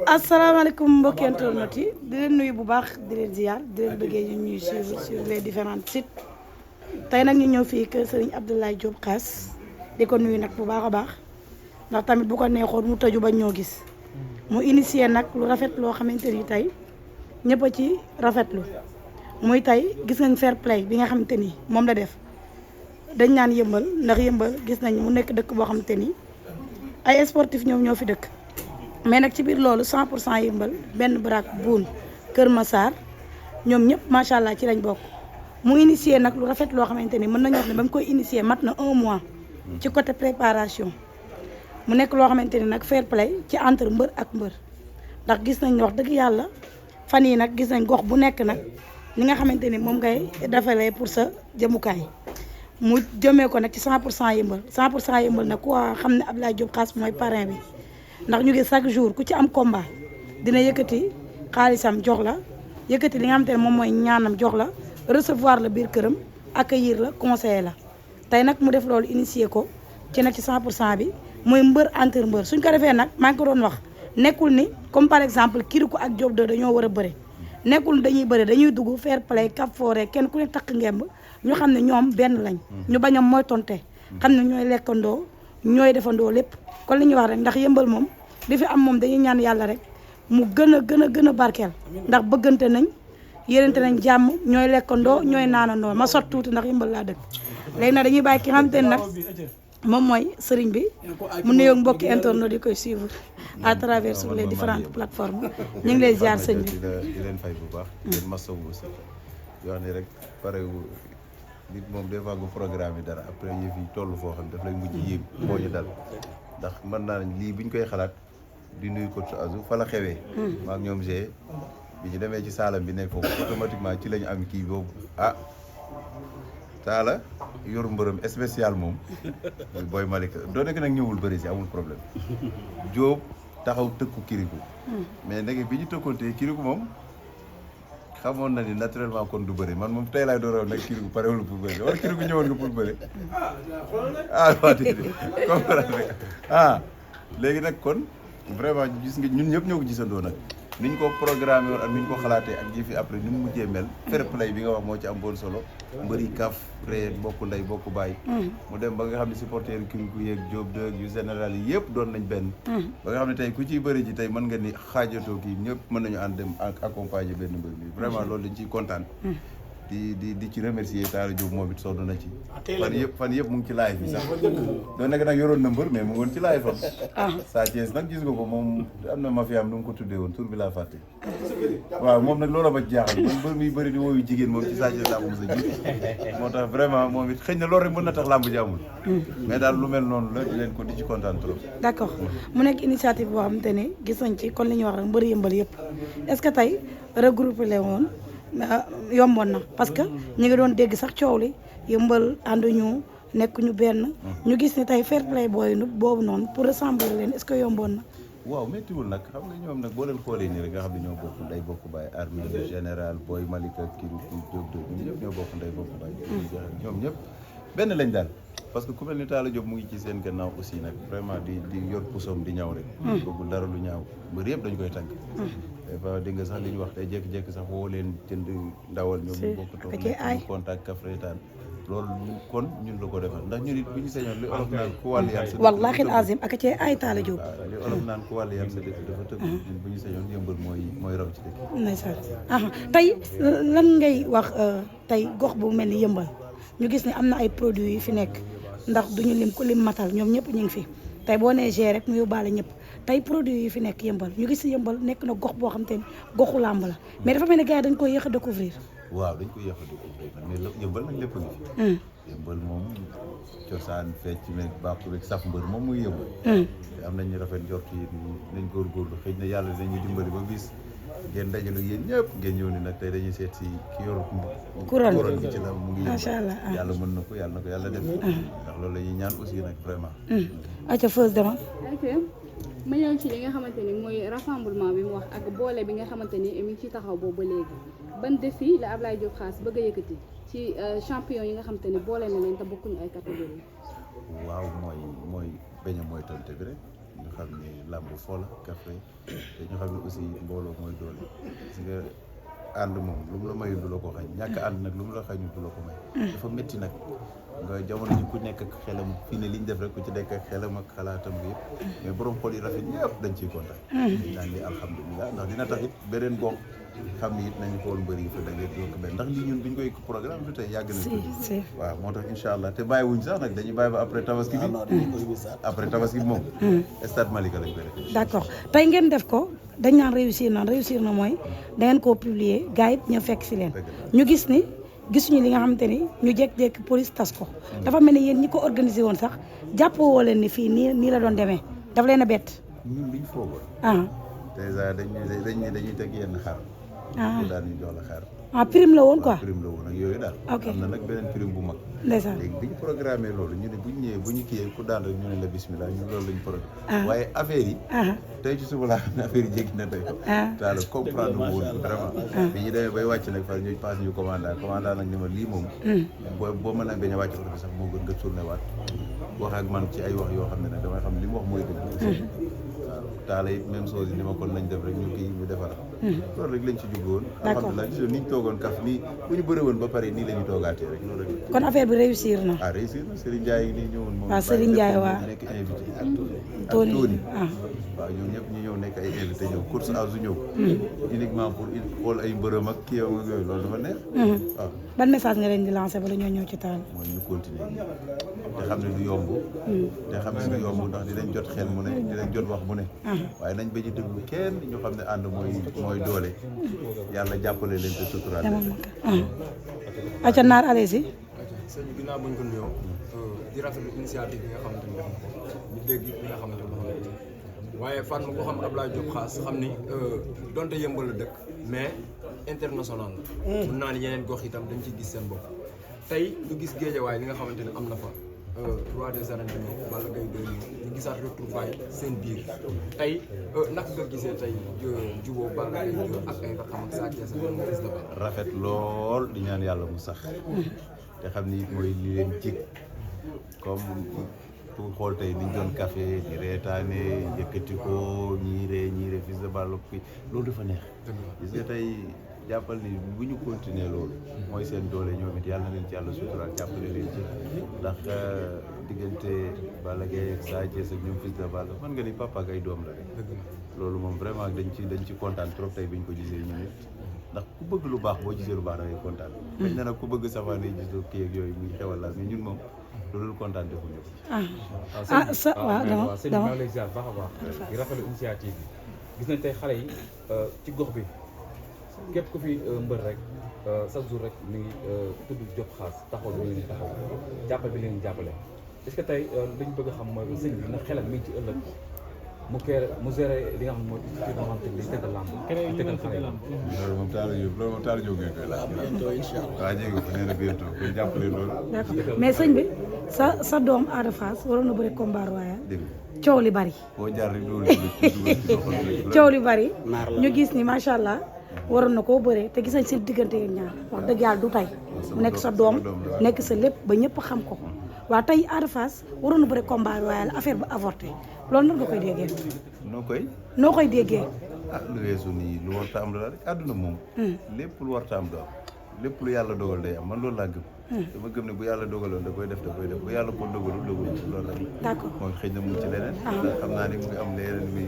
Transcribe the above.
asalaamaaleykum mbokki internet yi di leen nuyu bu baax di leen ziar di leen bëggee ñu ñuy suivre sur les différents sites tey nag ñu ñëw fii kër Serigne Abdoulaye Diop Khass di ko nuyu nag bu baax a baax ndax tamit bu ko neexoon mu tëju bañ ñoo gis mu initié nag lu rafet loo xamante ni tey ñëpp a ci rafetlu muy tey gis nañ fair play bi nga xamante ni moom la def dañ naan yëmbal ndax yëmbal gis nañ mu nekk dëkk boo xamante ni ay sportif ñoom ñoo fi dëkk. mais nag ci biir loolu 100% yëmbal benn baraak buun Kër Massar ñoom ñëpp macha allah ci lañ bokk mu initié nag lu rafet loo xamante ni mën nañu wax ne ba mu koy initié mat na 1 mois ci côté préparation mu nekk loo xamante ni nag fair play ci entre mbër ak mbër ndax gis nañ wax dëgg yàlla fan yi nag gis nañ gox bu nekk nag ni nga xamante ni moom ngay defalee pour sa jëmukaay mu jëmee ko nag ci 100% yëmbal 100% yëmbal nag ku xam ne Abdoulaye Diop Khass mooy parrain bi. ndax ñu ngi chaque jour ku ci am combat dina yëkkati xaalisam jox la yëkkati li nga xamante ne moom mooy ñaanam jox la recevoir la biir këram accueillir la conseiller la tey nag mu def loolu initier ko ci nag ci 100% bi mooy mbër entre mbër suñ ko defee nag maa ngi ko doon wax nekkul ni comme par exemple Kirikou ak Diop 2 dañoo war a bëre nekkul dañuy bëre dañuy dugg fair play cap forêt kenn ku ne takk ngemb ñu xam ne ñoom benn lañ ñu bañam mooy tonte xam ne ñooy lekkandoo ñooy defandoo lépp kon li ñuy wax rek ndax yëmbal moom li fi am moom dañuy ñaan yàlla rek mu gën a barkeel ndax bëggante nañ yénente nañ jàmm ñooy lekkandoo ñooy naanandoo ma sot tuuti ndax yëmbal laa dëkk léegi nag dañuy bàyyi ki nga xamante ne nag moom mooy sëriñ bi mu nuyoog mbokki internet di koy suivre à travers sur les différentes plateformes ñu ngi lay ziar sëñ bi di leen fay bu baax di leen masawu aussi yoo xam ne rek pare nit moom des fois nga programme yi dara après yëf yi toll foo xam ne daf lay mujj yéem moo ñu dal ndax mën naa ne lii bu ñu koy xalaat di nuyu coach Azou fa la xewee maak ñoom g bi ñu demee ci saalam bi nekk foofu automatiquement ci la ñu am kii boobu taala yor mbërëm spécial moom muy Boy Malika doo nekk nag ñëwul bëri si amul problème Diop taxaw tëkku Kirikou mais ndege bi ñu tëkkoontee Kirikou moom xamoon na ni naturellement kon du bëri man moom tey laay door a nag Kirikou parewul pour bëri wala Kirikou ñëwoon nga pour bëri waa dégg comprendre léegi nag kon vraiment gis nga ñun ñëpp ñoo ko gisandoo nag ni ñu ko programmé woon ak ni ñu ko xalaatee ak ji fi après ni mu mujjee mel fair play bi nga wax moo ci am bon solo mbëri kaf ree bokk ndey bokk baay mu dem ba nga xam ne supporter Kirikou yeeg Diop 2 yu général yi yëpp doon nañ benn ba nga xam ne tey ku ciy bëri ji tey mën nga ni xaajatoo kii ñëpp mën nañu ànd dem ak accompagner benn mbër bi vraiment loolu dañ ciy kontaan di ci remercier Talla Diop moom it sonn na ci fan yëpp mu ngi ci live bi sax doo nekk nag yoroon na mbër mais mu ngi woon ci live am Sa Thiès nag gis nga ko moom am na mafia am nu mu ko tuddee woon tur bi laa fàtte waaw moom nag loolu ma jaaxal man mbër mi bëri di wooyu jigéen moom ci Sa Thiès laa ko mos a ji moo tax vraiment moom it xëy na loolu rek mën na tax làmb ji amul mais daal lu mel noonu la di leen ko di ci kontaan trop d'accord mu nekk initiative boo xamante ne gis nañ ci kon li ñuy wax rek mbëri yëmbal yëpp est-ce que tey regroupé le woon yomboon na parce que ñu ngi doon dégg sax coow li yëmbal ànduñu nekk ñu benn ñu gis ni tey fair play boobu noonu pour ressembler leen est-ce que yomboon na waaw méttiwul nag xam nga ñoom nag boo leen xoolee nii rek nga xam ne ñoo bokk ndey bokk baay armée général Boy Malika Kirikou Diop 2 ñoom ñëpp ñoo bokk ndey bokk baay ñoom ñëpp benn lañ daal parce que ku mel ni Talla Diop mu ngi ci seen gannaaw aussi nag vraiment di yor pusoom di ñaw rek bëggul dara lu ñaaw mbër yëpp dañ koy tànk des fois dégg nga sax li ñu wax tey jékki-jékki sax woo leen jënd ndawal ñoom ñu bokk toog ñu contact kafretaan loolu kon ñun la ko defal ndax ñun it bu ñu sañoon li olof naan ku wàll yaan sa wallaahi azim ak cee ay Talla Diop waaw li olof naan ku wàll yaan sa dëkk dafa tëgg ñun bu ñu sañoon yëmbal mooy raw ci dëkk ndeysaan tey lan ngay wax tey gox bu mel ni yëmbal ñu gis ne am na ay produits yu fi nekk ndax duñu lim ku lim matal ñoom ñëpp ñu ngi fi tey boo nee G rek mu yóbbaale ñëpp tey produits yi fi nekk yëmbal ñu gis yëmbal nekk na gox boo xam te ne goxu làmb la mais dafa mel ne gars yi dañ koy yéex a découvrir waaw dañ koy yéex a découvrir mais yëmbal nag lépp a ngi fi yëmbal moom cosaan fecc meeg bàqu rek saf mbër moom muy yëmbal am nañu rafet njort yi nañ góorgóorlu xëy na yàlla dañuy dimbali ba bis ngeen dajalu yéen ñëpp ngeen ñëw ni nag tey dañuy seet si ki yor couronne bi ci la mu ngi macha allah yàlla mën na ko yàlla def ndax loolu la ñuy ñaan aussi nag vraiment aca feuse dama ma ñëw ci li nga xamante ni mooy rassemblement bi mu wax ak boole bi nga xamante ni mi ngi ci taxaw boobu ba léegi ban défi la Abdoulaye Diop Khass bëgg a yëkkati ci champion yi nga xamante ni boole na leen te bokkuñu ay catégorie waaw mooy beñ a mooy tante bi rek ñu xam ni làmb foo la café te ñu xam ne aussi mbooloo mooy doole parce que ànd moom lu mu la mayul du la ko xañ ñàkk ànd nag lu mu la xañul du la ko may dafa métti nag nga jamono ji ku nekk ak xelam fii ne li ñu def rek ku ci nekk ak xelam ak xalaatam bi yëpp mais borom xol yi rafet ñëpp dañ ciy kontaan dañ naan ni alhamdulilah ndax dina tax it beneen gox xam ni it nañu xool mbëri yi fa daje doo ko benn ndax lii ñun bi ñu koy programme du tey yàgg nañ ko waaw moo tax incha allah te bàyyiwuñ sax nag dañuy bàyyi ba après tabaski bi après tabaski bi moom stade Malika lañ koy def d'accord tey ngeen def ko dañ naan réussir na mooy da ngeen koo publier gars yi ñoo fekk si leen ñu gis ni gisuñu li nga xamante ni ñu jékki-jékki police tas ko dafa mel ni yéen ñi ko organisé woon sax jàppoo woo leen ni fii nii la doon demee daf leen a bett ñun liñ foogoon dèjà dañuy teg yenn xar bu daal ñu jox la xar prime la woon quoi prime la woon ak yooyu daal am na nag beneen prime bu mag ndeysaan léegi bi ñu programmé loolu ñu ne bu ñu ñëwee bu ñu kiyee ku daan rek ñu ne la bismillah ñun loolu lañ programme waaye affaire yi tey ci suba laa xam ne affaire yi jéggi na tey daal comprendre mu woon vraiment bi ñu demee bay wàcc nag fa ñu passe ñu commandant nag ni ma lii moom boo mën a bañ a wàcc oto bi sax moo gën nga tourné waat wax ak man ci ay wax yoo xam ne nag damay xam li mu wax mooy dëgg waaw taala it même chose yi ni ma kon nañ def rek ñu kii ñu defar loolu rek lañ ci jublu woon alhamdulilah gis ni ñu toogoon kaf nii bu ñu bëre woon ba pare nii la ñu toogaatee rek loolu rek kon affaire bi réussir na réussir na Serigne Ndiaye yi nii ñëwoon moom Serigne Ndiaye waa nekk invité ak Tony waaw ñoom ñëpp ñu ñëw nekk ay invité ñëw course à su ñëw uniquement pour xool ay mbërëm ak kii ak yooyu loolu dafa neex waaw ban message nga leen di lancé bala ñoo ñëw ci taal mooy ñu continuer te xam ne du yomb te xam ne du yomb ndax dinañ jot xel mu ne dinañ jot wax mu ne waaye nañ bañ a déglu kenn ñu xam ne ànd mooy doole yàlla jàppale leen te suturaal aca naar allez-y sëñ bi ginnaaw buñ ko nuyoo di rafetlu initiative bi nga xamante ni def na ko ñu dégg li nga xamante ni waaye Fatma ko xam Abdoulaye Diop Khass xam ni donte yëmbal la dëkk mais international la mun naa ni yeneen gox itam dañ ciy gis seen bopp tey ñu gis géejawaay li nga xamante ne am na fa roi des arènes bi ñëw Balla Gaye 2 ñu gisaat retrouvailles seen biir tey naka nga gisee tey jubóo Balla Gaye 2 ak ay rakam ak Sa Thiès rafet lool di ñaan yàlla mu sax te xam ni mooy li leen jig comme pour xool tey niñ doon café di reetaane yëkkati ko ñii ree Fils de Balla fi loolu dafa neex gis nga tey jàppal ni bu ñu continuer loolu mooy seen doole ñoom it yàlla na leen ci yàlla suturaal jàppale leen ci ndax diggante Balla Gaye ak Sa Thiès ak ñoom Fils de Balla man nga ni papa ak ay doom la rek loolu moom vraiment dañ ci kontaan trop tey bi ñu ko gisee ñu nit ndax ku bëgg lu baax boo gisee lu baax da ngay kontaan dañ ne nag ku bëgg safaan yi gis kii ak yooyu muy xewal la mais ñun moom loolu kontaan defuñu ko dama sëñ bi maa ngi lay ziar baax a baax di rafetlu initiative bi gis nañ tey xale yi ci gox bi képp ku fi mbër rek chaque jour rek mi ngi tudd Diop Khass taxaw bi leen taxaw jàppale bi leen jàppale est-ce que tey li ñu bëgg a xam mooy sëñ bi ndax xelam mi ngi ci ëllëg mu géré li nga xam ne mooy institut de vente bi tëggal lamb tëggal xale yi loolu moom taal jóg ngeen koy laaj waaw jéegi ko nee na bientôt kon jàppale loolu d'accord mais sëñ bi sa doom Ada Fass waroon na bëri combat royal coow li bari boo jaar rek loolu coow li bari ñu gis ni macha allah waroon na koo bëree te gis nañ seen diggante yéen ñaar wax dëgg yàlla du tey mu nekk sa doom nekk sa lépp ba ñëpp xam ko waaw tey Ada Fass waroon na bëri combat royal affaire ba avorté loolu nan nga koy déggee noo koy déggee lu weesu nii lu warta am la rek àdduna moom lépp lu warta am do am lépp lu yàlla dogal day am man loolu laa gëm dama gëm ne bu yàlla dogaloon da koy def bu yàlla ko dogalul loolu rek d'accord mooy xëy na mu ngi ci leneen xam naa ni mu ngi am leneen muy